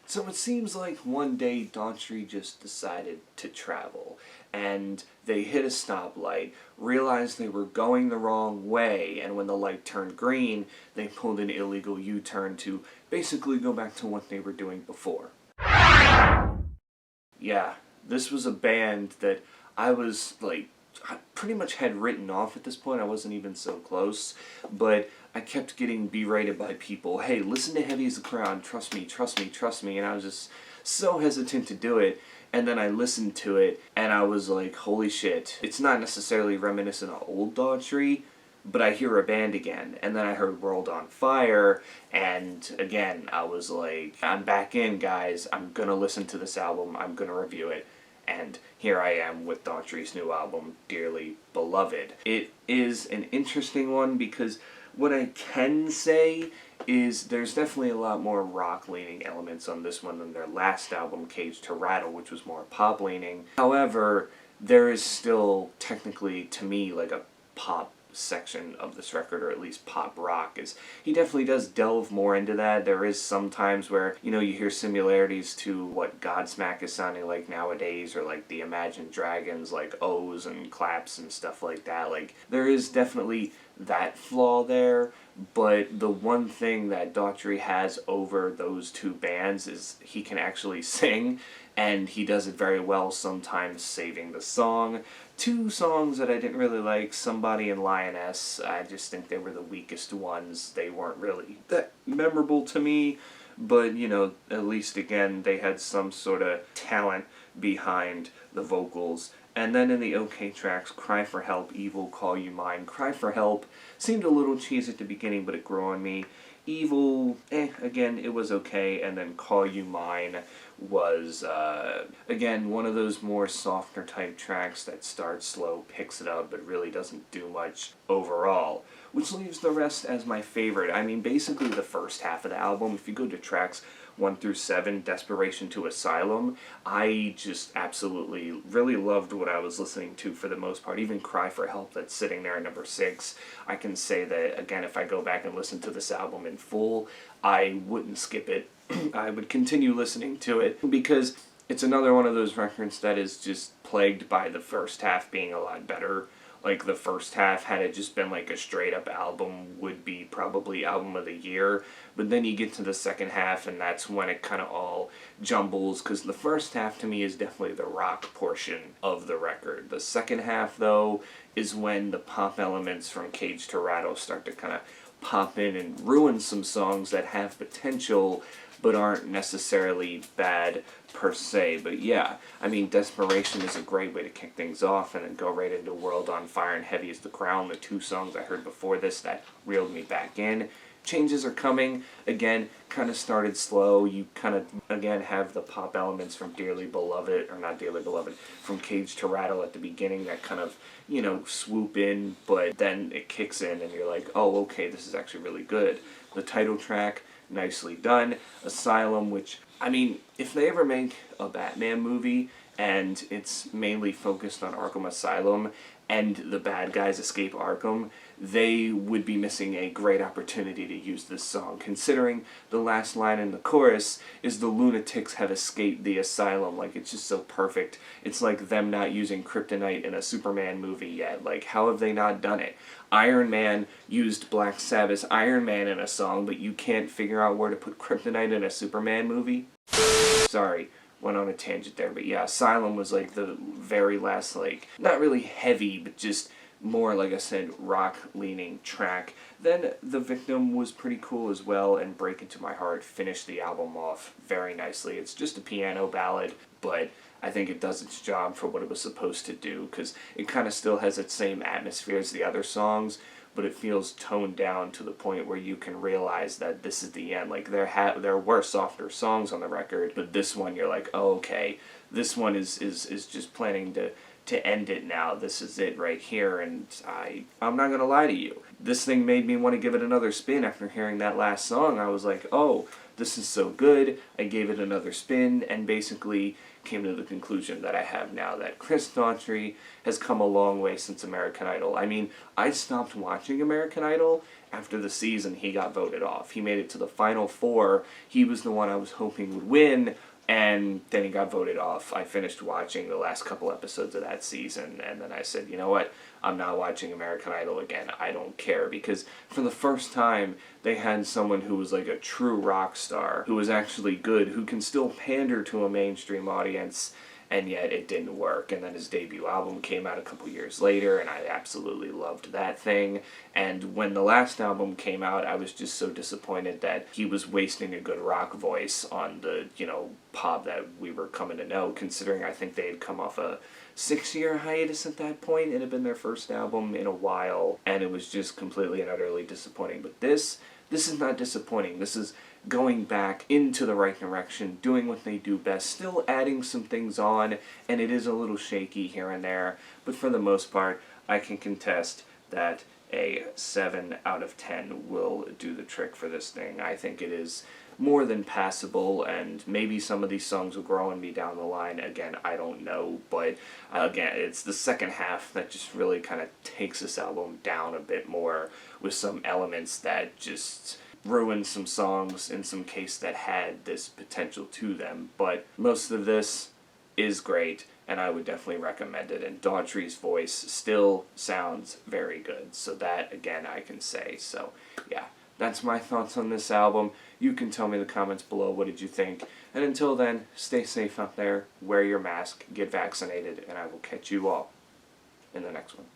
So it seems like one day Daughtry just decided to travel, and they hit a stoplight, realized they were going the wrong way, and when the light turned green, they pulled an illegal U-turn to basically go back to what they were doing before. Yeah, this was a band that I was like, I pretty much had written off at this point. I wasn't even so close, but I kept getting berated by people. Hey, listen to Heavy as the Crown. Trust me, trust me, trust me. And I was just so hesitant to do it. And then I listened to it, and I was like, holy shit. It's not necessarily reminiscent of old Daughtry, but I hear a band again. And then I heard World on Fire, and again, I was like, I'm back in, guys. I'm gonna listen to this album. I'm gonna review it. And here I am with Daughtry's new album, Dearly Beloved. It is an interesting one because what I can say is there's definitely a lot more rock-leaning elements on this one than their last album, Cage To Rattle, which was more pop-leaning. However, there is still technically, to me, like a pop section of this record, or at least pop rock. Is he definitely does delve more into that. There is some times where, you know, you hear similarities to what Godsmack is sounding like nowadays, or like the Imagine Dragons, like O's and claps and stuff like that. Like, there is definitely that flaw there, but the one thing that Daughtry has over those two bands is he can actually sing, and he does it very well, sometimes saving the song. Two songs that I didn't really like, Somebody and Lioness, I just think they were the weakest ones. They weren't really that memorable to me, but, you know, at least, again, they had some sort of talent behind the vocals. And then in the OK tracks, Cry for Help, Evil, Call You Mine. Cry for Help seemed a little cheesy at the beginning, but it grew on me. Evil, again, it was okay. And then Call You Mine was, again, one of those more softer type tracks that starts slow, picks it up, but really doesn't do much overall. Which leaves the rest as my favorite. I mean, basically the first half of the album, if you go to tracks 1 through 7, Desperation to Asylum, I just absolutely really loved what I was listening to for the most part. Even Cry for Help, that's sitting there at number 6. I can say that, again, if I go back and listen to this album in full, I wouldn't skip it. I would continue listening to it because it's another one of those records that is just plagued by the first half being a lot better. Like, the first half, had it just been like a straight up album, would be probably album of the year. But then you get to the second half, and that's when it kind of all jumbles, because the first half to me is definitely the rock portion of the record. The second half, though, is when the pop elements from Cage to Rattle start to kind of pop in and ruin some songs that have potential but aren't necessarily bad per se. But yeah, I mean, Desperation is a great way to kick things off and then go right into World on Fire and Heavy as the Crown, the two songs I heard before this that reeled me back in. Changes are coming. Again, kind of started slow. You kind of, again, have the pop elements from Dearly Beloved, or not Dearly Beloved, from Cage to Rattle at the beginning that kind of, you know, swoop in, but then it kicks in and you're like, oh, okay, this is actually really good. The title track, nicely done. Asylum, which, I mean, if they ever make a Batman movie and it's mainly focused on Arkham Asylum and the bad guys escape Arkham, they would be missing a great opportunity to use this song, considering the last line in the chorus is the lunatics have escaped the asylum. Like, it's just so perfect. It's like them not using kryptonite in a Superman movie yet. Like, how have they not done it? Iron Man used Black Sabbath's Iron Man in a song, but you can't figure out where to put kryptonite in a Superman movie? Sorry, went on a tangent there, but yeah, Asylum was like the very last, like, not really heavy, but just more, like I said, rock-leaning track. Then The Victim was pretty cool as well, and Break Into My Heart finished the album off very nicely. It's just a piano ballad, but I think it does its job for what it was supposed to do, because it kind of still has its same atmosphere as the other songs, but it feels toned down to the point where you can realize that this is the end. Like, there were softer songs on the record, but this one you're like, oh, okay, this one is just planning to end it now. This is it right here, and I'm not gonna lie to you. This thing made me want to give it another spin after hearing that last song. I was like, oh, this is so good. I gave it another spin and basically came to the conclusion that I have now, that Chris Daughtry has come a long way since American Idol. I mean, I stopped watching American Idol after the season he got voted off. He made it to the final four. He was the one I was hoping would win, and then he got voted off. I finished watching the last couple episodes of that season, and then I said, you know what? I'm not watching American Idol again. I don't care, because for the first time, they had someone who was like a true rock star, who was actually good, who can still pander to a mainstream audience, and yet it didn't work. And then his debut album came out a couple years later, and I absolutely loved that thing. And when the last album came out, I was just so disappointed that he was wasting a good rock voice on the, pop that we were coming to know, considering I think they had come off a 6-year hiatus at that point. It had been their first album in a while, and it was just completely and utterly disappointing. But this is not disappointing. This is going back into the right direction, doing what they do best, still adding some things on, and it is a little shaky here and there, but for the most part, I can contest that a 7 out of 10 will do the trick for this thing. I think it is more than passable, and maybe some of these songs will grow on me down the line. Again, I don't know, but again, it's the second half that just really kind of takes this album down a bit more, with some elements that just ruin some songs in some case that had this potential to them. But most of this is great, and I would definitely recommend it. And Daughtry's voice still sounds very good, so that, again, I can say. So, yeah, that's my thoughts on this album. You can tell me in the comments below, what did you think? And until then, stay safe out there, wear your mask, get vaccinated, and I will catch you all in the next one.